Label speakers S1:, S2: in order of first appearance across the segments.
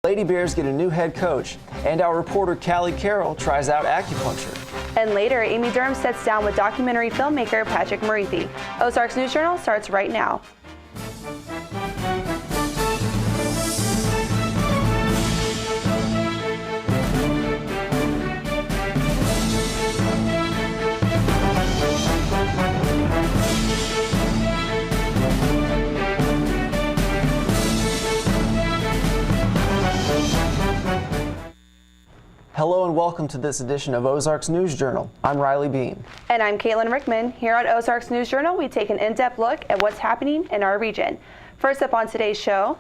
S1: Lady Bears get a new head coach, and our reporter Callie Carroll tries out acupuncture.
S2: And later, Amy Durham sits down with documentary filmmaker Patrick Murithi. Ozarks News Journal starts right now.
S1: Hello and welcome to this edition of Ozarks News Journal. I'm Riley Bean.
S2: And I'm Caitlin Rickman. Here on Ozarks News Journal, we take an in-depth look at what's happening in our region. First up on today's show,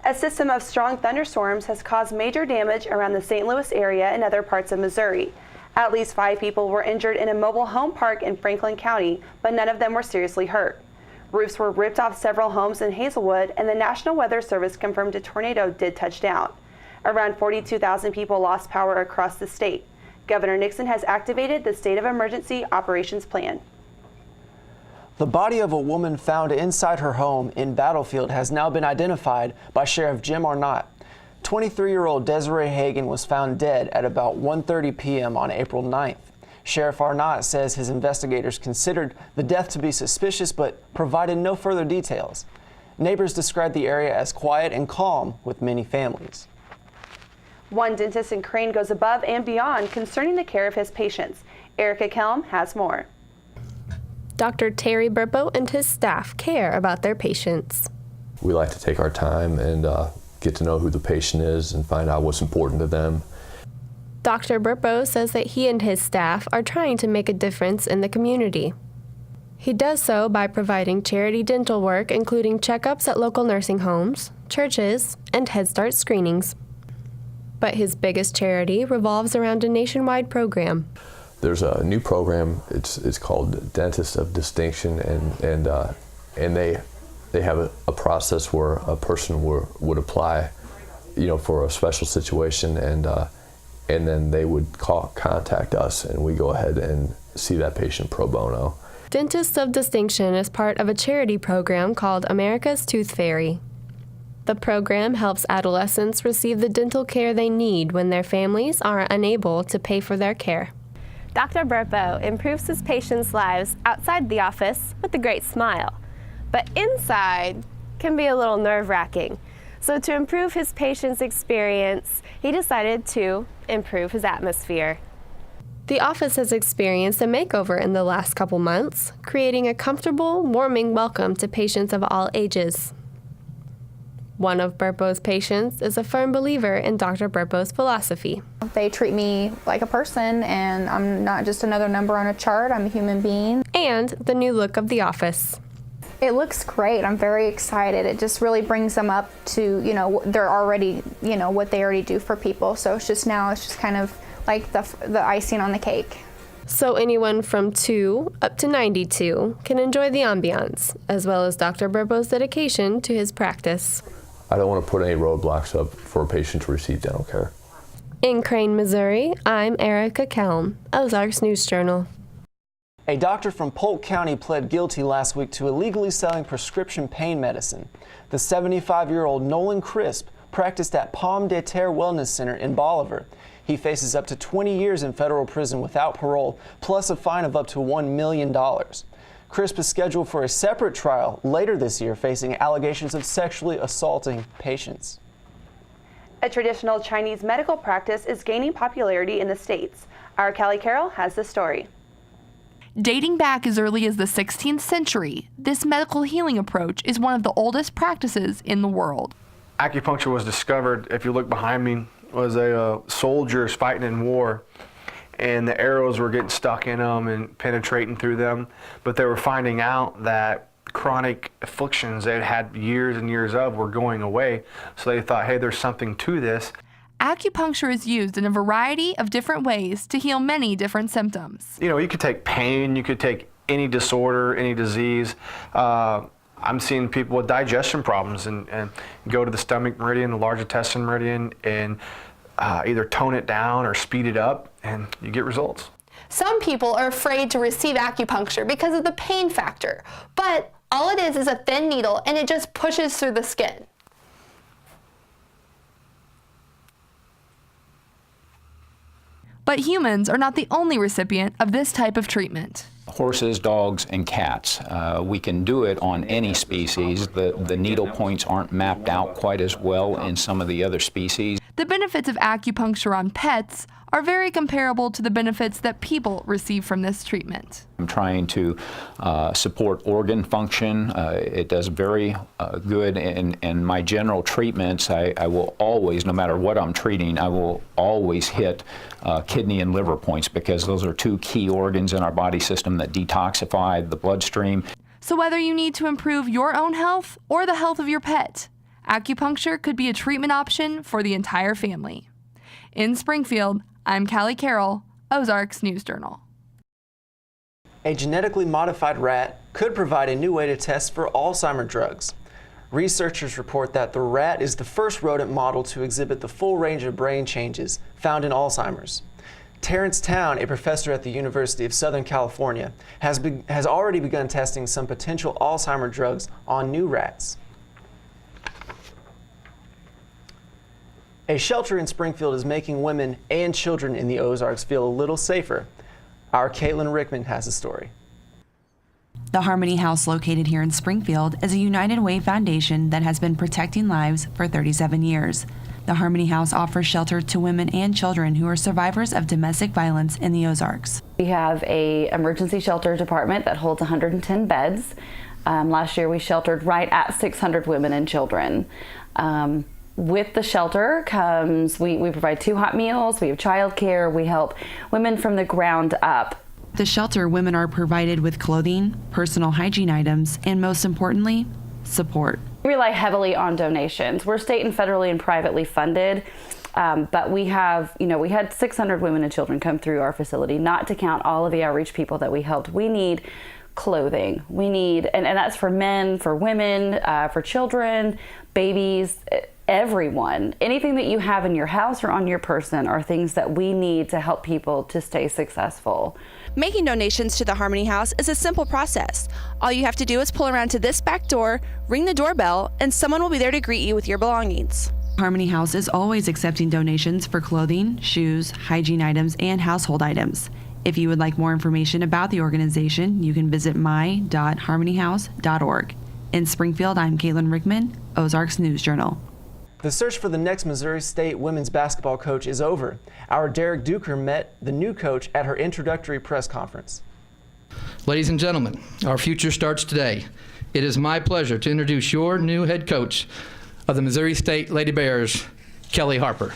S2: a system of strong thunderstorms has caused major damage around the St. Louis area and other parts of Missouri. At least 5 people were injured in a mobile home park in Franklin County, but none of them were seriously hurt. Roofs were ripped off several homes in Hazelwood, and the National Weather Service confirmed a tornado did touch down. Around 42,000 people lost power across the state. Governor Nixon has activated the State of Emergency Operations Plan.
S1: The body of a woman found inside her home in Battlefield has now been identified by Sheriff Jim Arnott. 23-year-old Desiree Hagan was found dead at about 1:30 p.m. on April 9th. Sheriff Arnott says his investigators considered the death to be suspicious but provided no further details. Neighbors described the area as quiet and calm with many families.
S2: One dentist in Crane goes above and beyond concerning the care of his patients. Erica Kelm has more.
S3: Dr. Terry Burpo and his staff care about their patients.
S4: We like to take our time and get to know who the patient is and find out what's important to them.
S3: Dr. Burpo says that he and his staff are trying to make a difference in the community. He does so by providing charity dental work, including checkups at local nursing homes, churches, and Head Start screenings. But his biggest charity revolves around a nationwide program.
S4: There's a new program. It's called Dentists of Distinction, and they have a process where a person would apply, for a special situation, and then they would contact us, and we go ahead and see that patient pro bono.
S3: Dentists of Distinction is part of a charity program called America's Tooth Fairy. The program helps adolescents receive the dental care they need when their families are unable to pay for their care. Dr. Burpo improves his patients' lives outside the office with a great smile, but inside can be a little nerve-wracking. So to improve his patients' experience, he decided to improve his atmosphere. The office has experienced a makeover in the last couple months, creating a comfortable, warming welcome to patients of all ages. One of Burpo's patients is a firm believer in Dr. Burpo's philosophy.
S5: They treat me like a person, and I'm not just another number on a chart. I'm a human being.
S3: And the new look of the office.
S5: It looks great. I'm very excited. It just really brings them up to, they're already, what they already do for people. So it's just kind of like the icing on the cake.
S3: So anyone from 2 up to 92 can enjoy the ambiance, as well as Dr. Burpo's dedication to his practice.
S4: I don't want to put any roadblocks up for a patient to receive dental care.
S3: In Crane, Missouri, I'm Erica Kelm, Ozarks News Journal.
S1: A doctor from Polk County pled guilty last week to illegally selling prescription pain medicine. The 75-year-old Nolan Crisp practiced at Pomme de Terre Wellness Center in Bolivar. He faces up to 20 years in federal prison without parole, plus a fine of up to $1 million. Crisp is scheduled for a separate trial later this year, facing allegations of sexually assaulting patients.
S2: A traditional Chinese medical practice is gaining popularity in the States. Our Callie Carroll has the story.
S6: Dating back as early as the 16th century, this medical healing approach is one of the oldest practices in the world.
S7: Acupuncture was discovered, if you look behind me, was soldiers fighting in war, and the arrows were getting stuck in them and penetrating through them, but they were finding out that chronic afflictions they'd had years and years of were going away, so they thought, hey, there's something to this.
S6: Acupuncture is used in a variety of different ways to heal many different symptoms.
S7: You could take pain, you could take any disorder, any disease. I'm seeing people with digestion problems and go to the stomach meridian, the large intestine meridian, and either tone it down or speed it up, and you get results.
S8: Some people are afraid to receive acupuncture because of the pain factor, but all it is a thin needle, and it just pushes through the skin.
S6: But humans are not the only recipient of this type of treatment.
S9: Horses, dogs, and cats. We can do it on any species. The needle points aren't mapped out quite as well in some of the other species.
S6: The benefits of acupuncture on pets are very comparable to the benefits that people receive from this treatment.
S9: I'm trying to support organ function. It does very good in my general treatments. I will always, no matter what I'm treating, I will always hit kidney and liver points because those are two key organs in our body system that detoxify the bloodstream.
S6: So whether you need to improve your own health or the health of your pet, acupuncture could be a treatment option for the entire family. In Springfield, I'm Callie Carroll, Ozarks News Journal.
S1: A genetically modified rat could provide a new way to test for Alzheimer's drugs. Researchers report that the rat is the first rodent model to exhibit the full range of brain changes found in Alzheimer's. Terrence Town, a professor at the University of Southern California, has already begun testing some potential Alzheimer's drugs on new rats. A shelter in Springfield is making women and children in the Ozarks feel a little safer. Our Caitlin Rickman has a story.
S10: The Harmony House, located here in Springfield, is a United Way foundation that has been protecting lives for 37 years. The Harmony House offers shelter to women and children who are survivors of domestic violence in the Ozarks.
S11: We have an emergency shelter department that holds 110 beds. Last year we sheltered right at 600 women and children. With the shelter comes, we provide 2 hot meals, we have childcare, we help women from the ground up.
S10: The shelter, women are provided with clothing, personal hygiene items, and most importantly, support.
S11: We rely heavily on donations. We're state and federally and privately funded, but we have, we had 600 women and children come through our facility, not to count all of the outreach people that we helped. We need clothing. We need, and that's for men, for women, for children, babies, everyone. Anything that you have in your house or on your person are things that we need to help people to stay successful.
S12: Making donations to the Harmony House is a simple process. All you have to do is pull around to this back door, ring the doorbell, and someone will be there to greet you with your belongings.
S10: Harmony House is always accepting donations for clothing, shoes, hygiene items, and household items. If you would like more information about the organization, you can visit my.harmonyhouse.org. In Springfield, I'm Caitlin Rickman, Ozarks News Journal.
S1: The search for the next Missouri State women's basketball coach is over. Our Derek Duker met the new coach at her introductory press conference.
S13: Ladies and gentlemen, our future starts today. It is my pleasure to introduce your new head coach of the Missouri State Lady Bears, Kelly Harper.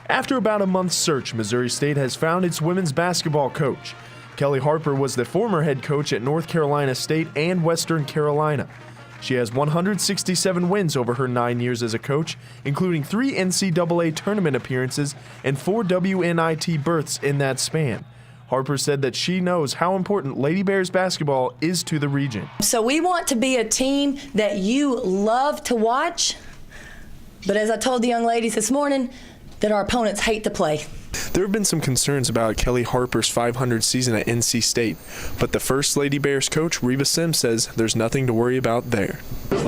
S14: After about a month's search, Missouri State has found its women's basketball coach. Kelly Harper was the former head coach at North Carolina State and Western Carolina. She has 167 wins over her 9 years as a coach, including 3 NCAA tournament appearances and 4 WNIT berths in that span. Harper said that she knows how important Lady Bears basketball is to the region.
S15: So we want to be a team that you love to watch, but as I told the young ladies this morning, that our opponents hate to play.
S14: There have been some concerns about Kelly Harper's 500 season at NC State, but the first Lady Bears coach, Reba Sims, says there's nothing to worry about there.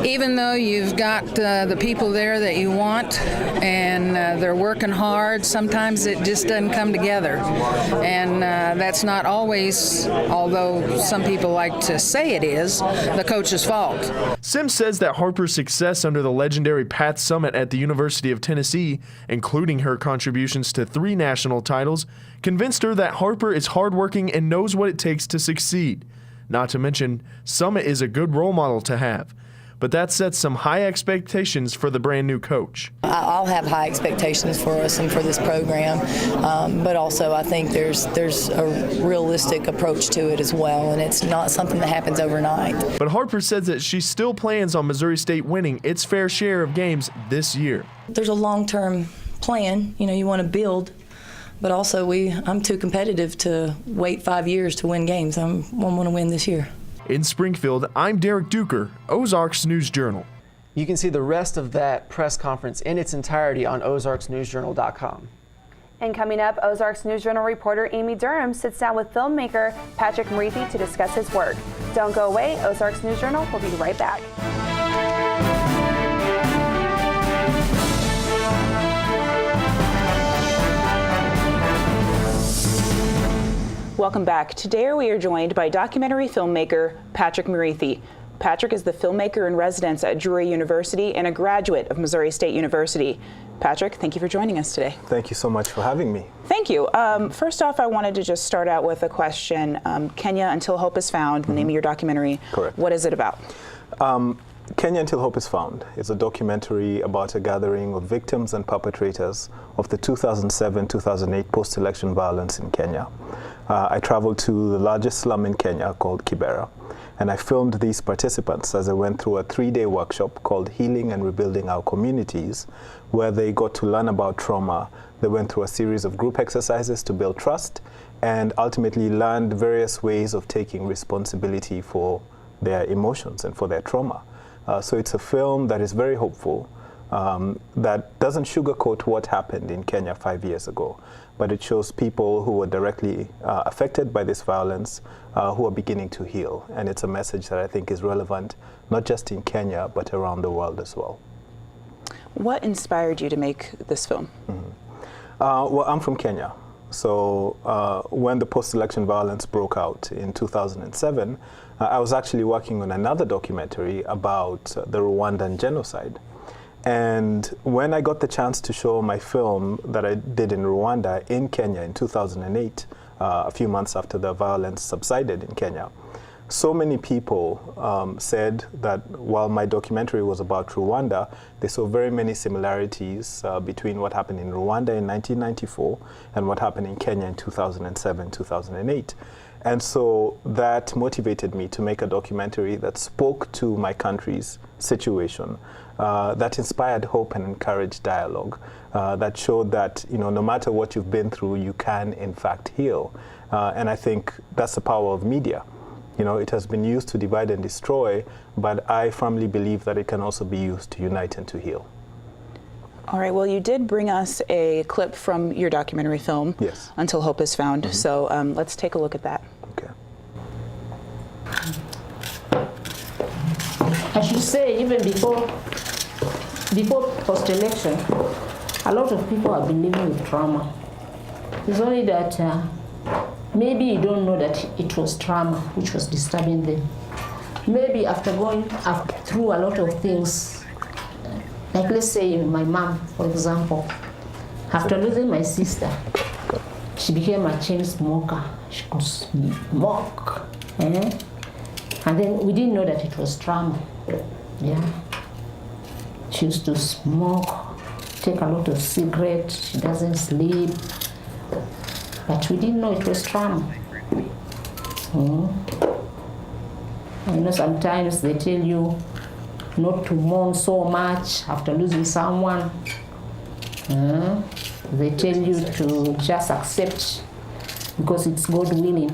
S16: Even though you've got the people there that you want and they're working hard, sometimes it just doesn't come together. And that's not always, although some people like to say it is, the coach's fault.
S14: Sims says that Harper's success under the legendary Pat Summitt at the University of Tennessee, including her contributions to 3 national titles, convinced her that Harper is hardworking and knows what it takes to succeed. Not to mention, Summitt is a good role model to have. But that sets some high expectations for the brand new coach.
S15: I'll have high expectations for us and for this program, but also I think there's a realistic approach to it as well, and it's not something that happens overnight.
S14: But Harper says that she still plans on Missouri State winning its fair share of games this year.
S15: There's a long-term plan, you want to build, but also I'm too competitive to wait 5 years to win games. I want to win this year.
S14: In Springfield, I'm Derek Duker, Ozarks News Journal.
S1: You can see the rest of that press conference in its entirety on ozarksnewsjournal.com.
S2: And coming up, Ozarks News Journal reporter Amy Durham sits down with filmmaker Patrick Murithi to discuss his work. Don't go away. Ozarks News Journal will be right back.
S17: Welcome back. Today we are joined by documentary filmmaker Patrick Murithi. Patrick is the filmmaker in residence at Drury University and a graduate of Missouri State University. Patrick, thank you for joining us today.
S18: Thank you so much for having me.
S17: Thank you. First off, I wanted to just start out with a question. Kenya Until Hope is Found, the name of your documentary.
S18: Correct.
S17: What is it about?
S18: Kenya Until Hope is Found is a documentary about a gathering of victims and perpetrators of the 2007-2008 post-election violence in Kenya. I traveled to the largest slum in Kenya called Kibera, and I filmed these participants as they went through a 3-day workshop called Healing and Rebuilding Our Communities, where they got to learn about trauma. They went through a series of group exercises to build trust and ultimately learned various ways of taking responsibility for their emotions and for their trauma. So it's a film that is very hopeful, that doesn't sugarcoat what happened in Kenya 5 years ago, but it shows people who were directly affected by this violence who are beginning to heal. And it's a message that I think is relevant, not just in Kenya, but around the world as well.
S17: What inspired you to make this film?
S18: Well, I'm from Kenya. So when the post-election violence broke out in 2007, I was actually working on another documentary about the Rwandan genocide. And when I got the chance to show my film that I did in Rwanda in Kenya in 2008, a few months after the violence subsided in Kenya, so many people said that while my documentary was about Rwanda, they saw very many similarities between what happened in Rwanda in 1994 and what happened in Kenya in 2007, 2008. And so that motivated me to make a documentary that spoke to my country's situation, that inspired hope and encouraged dialogue, that showed that, you know, no matter what you've been through, you can in fact heal. And I think that's the power of media. You know, it has been used to divide and destroy, but I firmly believe that it can also be used to unite and to heal.
S17: All right, well, you did bring us a clip from your documentary film,
S18: yes,
S17: Until Hope is Found. So let's take a look at that.
S18: Okay.
S19: I should say, even before post-election, a lot of people have been living with trauma. It's only that maybe you don't know that it was trauma which was disturbing them. Maybe after going through a lot of things, like let's say my mom, for example, after losing my sister, she became a chain smoker. She could smoke. And then we didn't know that it was trauma. Yeah. She used to smoke, take a lot of cigarettes, she doesn't sleep. But we didn't know it was trauma. You know, sometimes they tell you not to mourn so much after losing someone. They tell you to just accept because it's God willing.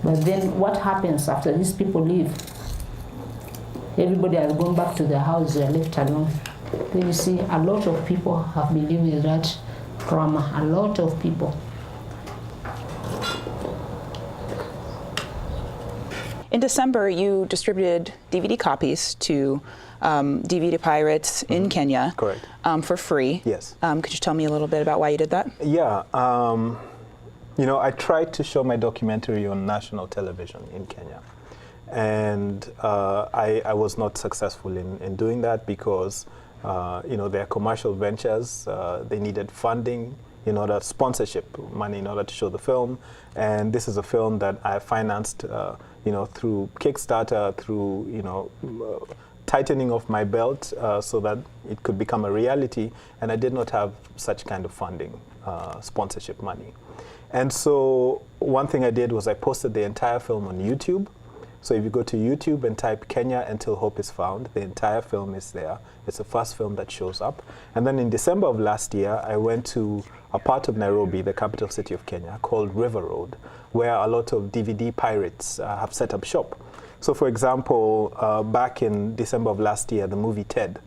S19: But then what happens after these people leave? Everybody has gone back to their house, they are left alone. Then you see a lot of people have been living with that trauma, a lot of people.
S17: In December, you distributed DVD copies to DVD pirates in Kenya.
S18: Correct.
S17: For free.
S18: Yes.
S17: Could you tell me a little bit about why you did that?
S18: Yeah. You know, I tried to show my documentary on national television in Kenya. And I was not successful in doing that because, you know, they're commercial ventures. They needed funding, in order, sponsorship money in order to show the film. And this is a film that I financed, you know, through Kickstarter, through, you know, tightening of my belt so that it could become a reality. And I did not have such kind of funding, sponsorship money. And so one thing I did was I posted the entire film on YouTube. So if you go to YouTube and type Kenya Until Hope is Found, the entire film is there. It's the first film that shows up. And then in December of last year, I went to a part of Nairobi, the capital city of Kenya, called River Road, where a lot of DVD pirates have set up shop. So for example, back in December of last year, the movie Ted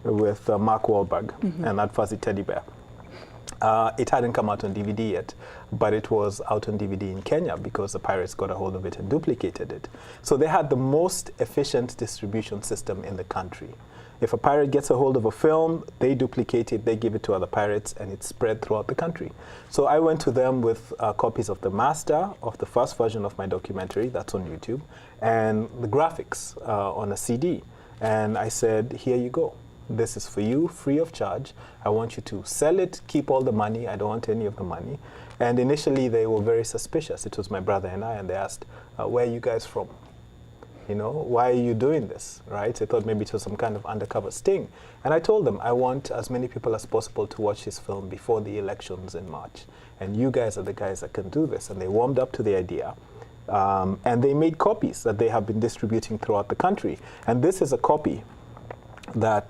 S18: with Mark Wahlberg and that fuzzy teddy bear. It hadn't come out on DVD yet, but it was out on DVD in Kenya because the pirates got a hold of it and duplicated it. So they had the most efficient distribution system in the country. If a pirate gets a hold of a film, they duplicate it, they give it to other pirates, and it's spread throughout the country. So I went to them with copies of the master of the first version of my documentary, that's on YouTube, and the graphics on a CD. And I said, here you go. This is for you, free of charge. I want you to sell it, keep all the money. I don't want any of the money. And initially, they were very suspicious. It was my brother and I, and they asked, where are you guys from? You know, why are you doing this, right? They thought maybe it was some kind of undercover sting. And I told them, I want as many people as possible to watch this film before the elections in March. And you guys are the guys that can do this. And they warmed up to the idea. And they made copies that they have been distributing throughout the country. And this is a copy that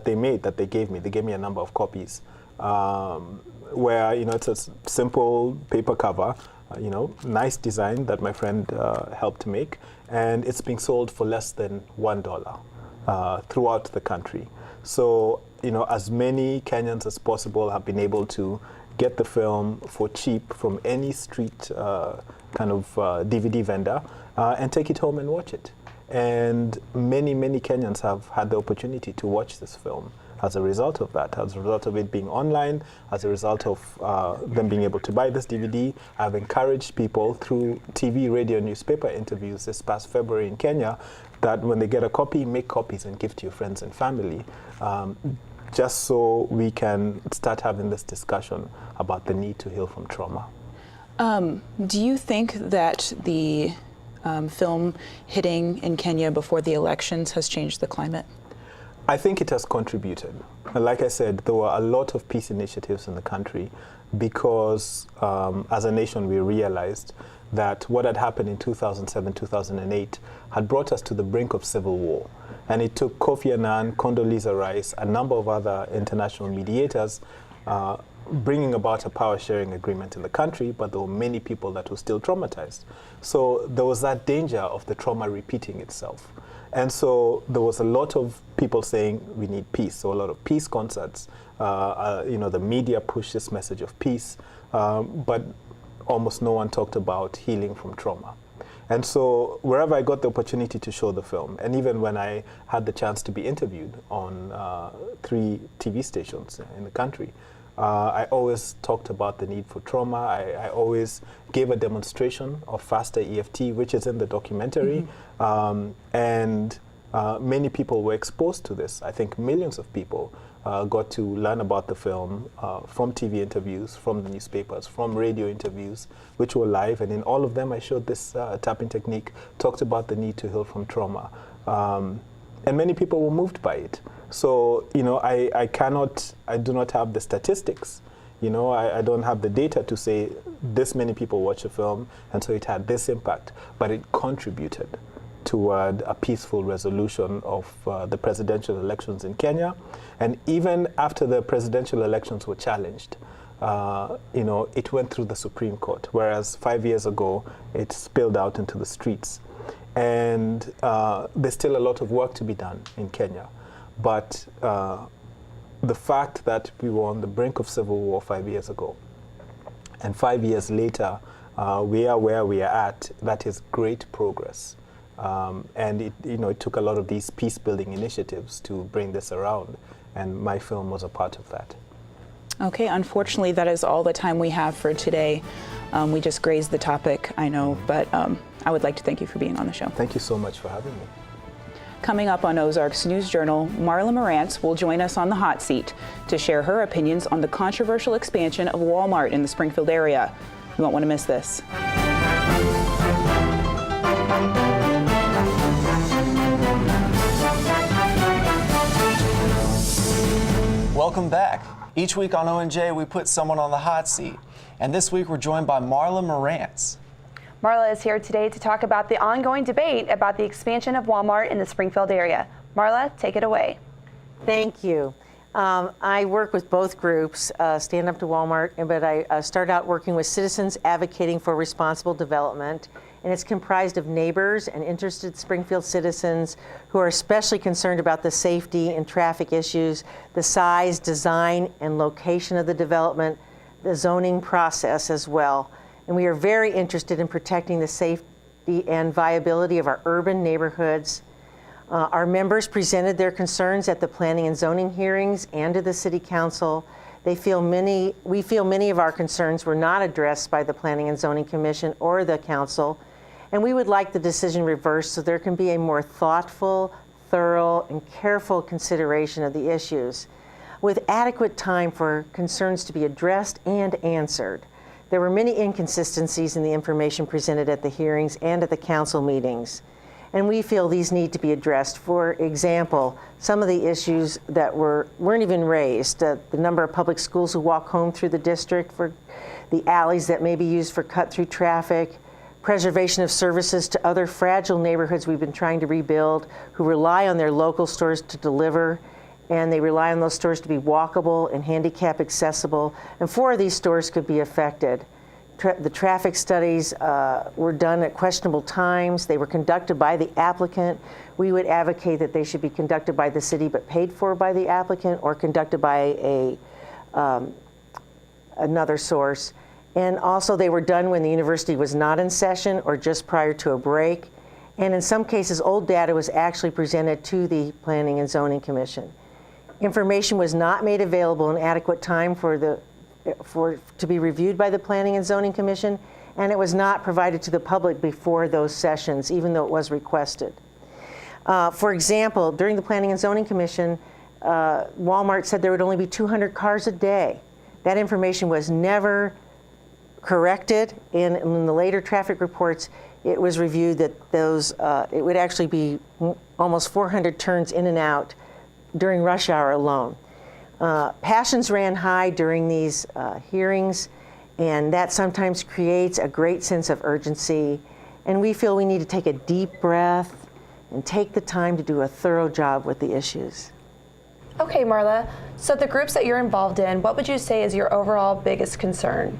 S18: they made, that they gave me. They gave me a number of copies where, you know, it's a simple paper cover, you know, nice design that my friend helped to make. And it's being sold for less than $1 throughout the country. So, you know, as many Kenyans as possible have been able to get the film for cheap from any street kind of DVD vendor and take it home and watch it. And many, many Kenyans have had the opportunity to watch this film as a result of that, as a result of it being online, as a result of them being able to buy this DVD. I've encouraged people through TV, radio, newspaper interviews this past February in Kenya that when they get a copy, make copies and give to your friends and family, just so we can start having this discussion about the need to heal from trauma.
S17: Do you think that the film hitting in Kenya before the elections has changed the climate?
S18: I think it has contributed. Like I said, there were a lot of peace initiatives in the country because as a nation we realized that what had happened in 2007, 2008 had brought us to the brink of civil war. And it took Kofi Annan, Condoleezza Rice, a number of other international mediators bringing about a power sharing agreement in the country, but there were many people that were still traumatized. So there was that danger of the trauma repeating itself. And so there was a lot of people saying we need peace. So a lot of peace concerts. You know, the media pushed this message of peace, but almost no one talked about healing from trauma. And so wherever I got the opportunity to show the film, and even when I had the chance to be interviewed on 3 TV stations in the country, I always talked about the need for trauma. I always gave a demonstration of faster EFT, which is in the documentary. And many people were exposed to this. I think millions of people got to learn about the film from TV interviews, from the newspapers, from radio interviews, which were live. And in all of them, I showed this tapping technique, talked about the need to heal from trauma. And many people were moved by it. So, you know, I do not have the statistics. You know, I don't have the data to say this many people watch a film, and so it had this impact. But it contributed toward a peaceful resolution of the presidential elections in Kenya. And even after the presidential elections were challenged, you know, it went through the Supreme Court, whereas 5 years ago, it spilled out into the streets. And there's still a lot of work to be done in Kenya. But the fact that we were on the brink of civil war 5 years ago, and 5 years later, we are where we are at, that is great progress. And it, you know, it took a lot of these peace-building initiatives to bring this around, and my film was a part of that.
S17: Okay, unfortunately, that is all the time we have for today. We just grazed the topic, I know, but I would like to thank you for being on the show.
S18: Thank you so much for having me.
S17: Coming up on Ozarks News Journal, Marla Morantz will join us on the hot seat to share her opinions on the controversial expansion of Walmart in the Springfield area. You won't want to miss this.
S1: Welcome back. Each week on ONJ, we put someone on the hot seat. And this week, we're joined by Marla Morantz.
S2: Marla is here today to talk about the ongoing debate about the expansion of Walmart in the Springfield area. Marla, take it away.
S20: Thank you. I work with both groups, Stand Up to Walmart, but I start out working with Citizens Advocating for Responsible Development, and it's comprised of neighbors and interested Springfield citizens who are especially concerned about the safety and traffic issues, the size, design, and location of the development, the zoning process as well. And we are very interested in protecting the safety and viability of our urban neighborhoods. Our members presented their concerns at the planning and zoning hearings and to the City Council. We feel many of our concerns were not addressed by the Planning and Zoning Commission or the Council, and we would like the decision reversed so there can be a more thoughtful, thorough, and careful consideration of the issues, with adequate time for concerns to be addressed and answered. There were many inconsistencies in the information presented at the hearings and at the council meetings, and we feel these need to be addressed. For example, some of the issues that weren't even raised, the number of public schools who walk home through the district, for the alleys that may be used for cut-through traffic, preservation of services to other fragile neighborhoods we've been trying to rebuild, who rely on their local stores to deliver, and they rely on those stores to be walkable and handicap accessible, and 4 of these stores could be affected. The traffic studies were done at questionable times. They were conducted by the applicant. We would advocate that they should be conducted by the city but paid for by the applicant, or conducted by another source. And also they were done when the university was not in session or just prior to a break. And in some cases, old data was actually presented to the Planning and Zoning Commission. Information was not made available in adequate time to be reviewed by the Planning and Zoning Commission, and it was not provided to the public before those sessions, even though it was requested. For example, during the Planning and Zoning Commission, Walmart said there would only be 200 cars a day. That information was never corrected, and in the later traffic reports, it was reviewed that it would actually be almost 400 turns in and out during rush hour alone. Passions ran high during these hearings, and that sometimes creates a great sense of urgency, and we feel we need to take a deep breath and take the time to do a thorough job with the issues.
S2: Okay, Marla, so the groups that you're involved in, what would you say is your overall biggest concern?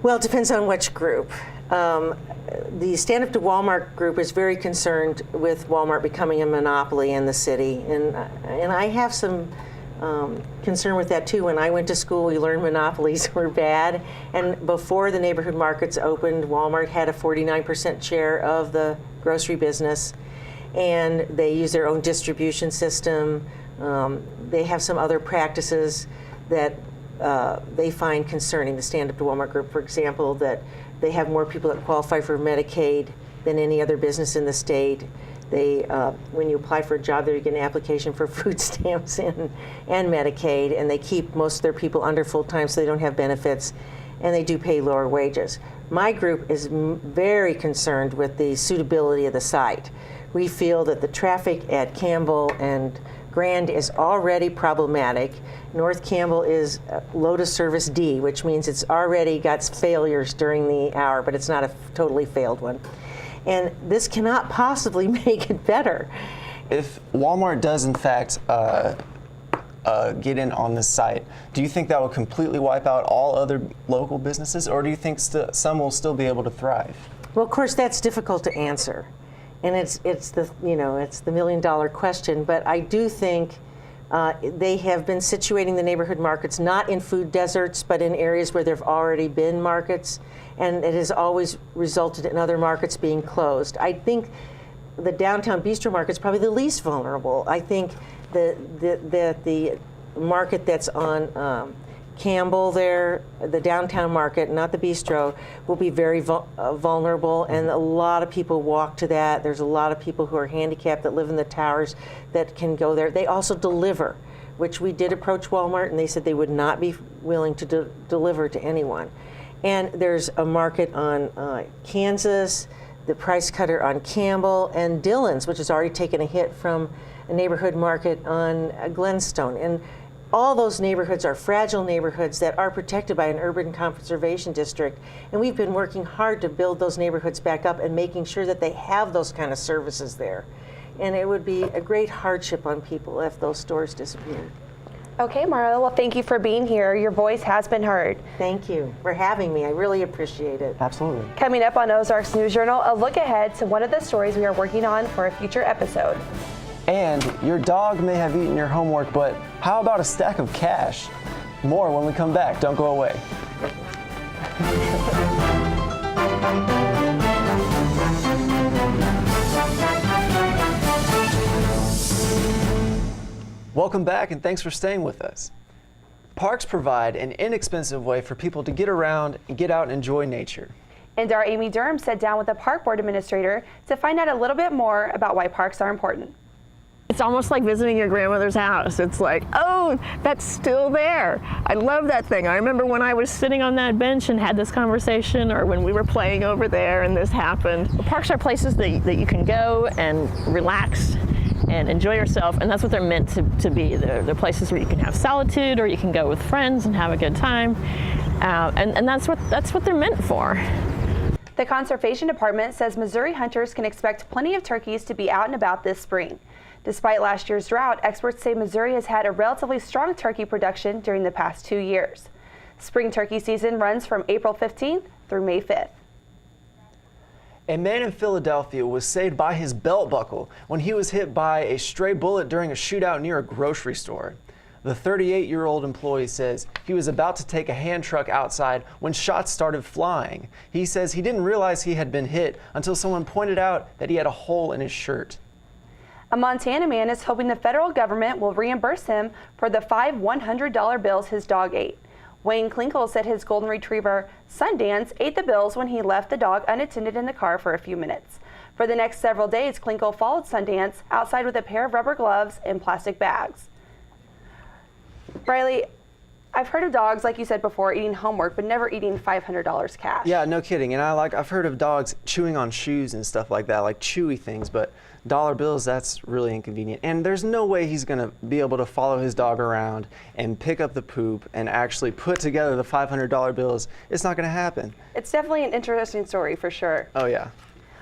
S20: Well, it depends on which group. The Stand Up to Walmart group is very concerned with Walmart becoming a monopoly in the city, and I have some concern with that too. When I went to school, we learned monopolies were bad, and before the neighborhood markets opened, Walmart had a 49% share of the grocery business, and they use their own distribution system. They have some other practices that they find concerning. The Stand Up to Walmart group, for example, that they have more people that qualify for Medicaid than any other business in the state. They, when you apply for a job there, you get an application for food stamps and Medicaid, and they keep most of their people under full-time so they don't have benefits, and they do pay lower wages. My group is very concerned with the suitability of the site. We feel that the traffic at Campbell and Grand is already problematic. North Campbell is Lotus Service D, which means it's already got failures during the hour, but it's not a totally failed one. And this cannot possibly make it better.
S1: If Walmart does, in fact, get in on this site, do you think that will completely wipe out all other local businesses, or do you think some will still be able to thrive?
S20: Well, of course, that's difficult to answer. And it's the $1 million question, but I do think they have been situating the neighborhood markets not in food deserts, but in areas where there have already been markets, and it has always resulted in other markets being closed. I think the downtown bistro market is probably the least vulnerable. I think the market that's on Campbell there, the downtown market, not the bistro, will be very vulnerable, and a lot of people walk to that. There's a lot of people who are handicapped that live in the towers that can go there. They also deliver, which we did approach Walmart, and they said they would not be willing to deliver to anyone. And there's a market on Kansas, the Price Cutter on Campbell, and Dillon's, which has already taken a hit from a neighborhood market on Glenstone. And all those neighborhoods are fragile neighborhoods that are protected by an urban conservation district, and we've been working hard to build those neighborhoods back up and making sure that they have those kind of services there. And it would be a great hardship on people if those stores disappeared.
S2: Okay, Marla, well, thank you for being here. Your voice has been heard.
S20: Thank you for having me. I really appreciate it.
S1: Absolutely.
S2: Coming up on Ozarks News Journal, a look ahead to one of the stories we are working on for a future episode.
S1: And your dog may have eaten your homework, but how about a stack of cash? More when we come back. Don't go away. Welcome back and thanks for staying with us. Parks provide an inexpensive way for people to get around and get out and enjoy nature.
S2: And our Amy Durham sat down with the park board administrator to find out a little bit more about why parks are important.
S21: It's almost like visiting your grandmother's house. It's like, oh, that's still there. I love that thing. I remember when I was sitting on that bench and had this conversation, or when we were playing over there and this happened. Parks are places that you can go and relax and enjoy yourself, and that's what they're meant to be. They're places where you can have solitude, or you can go with friends and have a good time, and that's what they're meant for.
S2: The Conservation Department says Missouri hunters can expect plenty of turkeys to be out and about this spring. Despite last year's drought, experts say Missouri has had a relatively strong turkey production during the past 2 years. Spring turkey season runs from April 15th through May 5th.
S1: A man in Philadelphia was saved by his belt buckle when he was hit by a stray bullet during a shootout near a grocery store. The 38-year-old employee says he was about to take a hand truck outside when shots started flying. He says he didn't realize he had been hit until someone pointed out that he had a hole in his shirt.
S2: A Montana man is hoping the federal government will reimburse him for the 5 $100 bills his dog ate. Wayne Klinkle said his golden retriever, Sundance, ate the bills when he left the dog unattended in the car for a few minutes. For the next several days, Klinkle followed Sundance outside with a pair of rubber gloves and plastic bags. Riley, I've heard of dogs, like you said before, eating homework, but never eating $500 cash.
S1: Yeah, no kidding. And I've heard of dogs chewing on shoes and stuff like that, like chewy things, but dollar bills, that's really inconvenient. And there's no way he's going to be able to follow his dog around and pick up the poop and actually put together the $500 bills. It's not going to happen.
S2: It's definitely an interesting story for sure.
S1: Oh, yeah.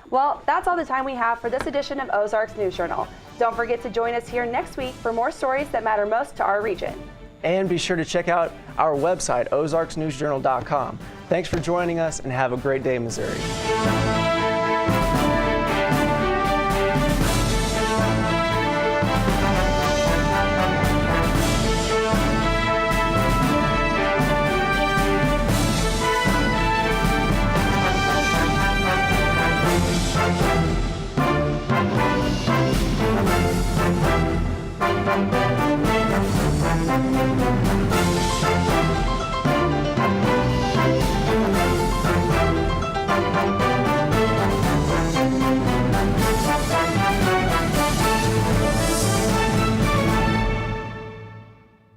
S2: Well, that's all the time we have for this edition of Ozarks News Journal. Don't forget to join us here next week for more stories that matter most to our region.
S1: And be sure to check out our website, ozarksnewsjournal.com. Thanks for joining us and have a great day, Missouri.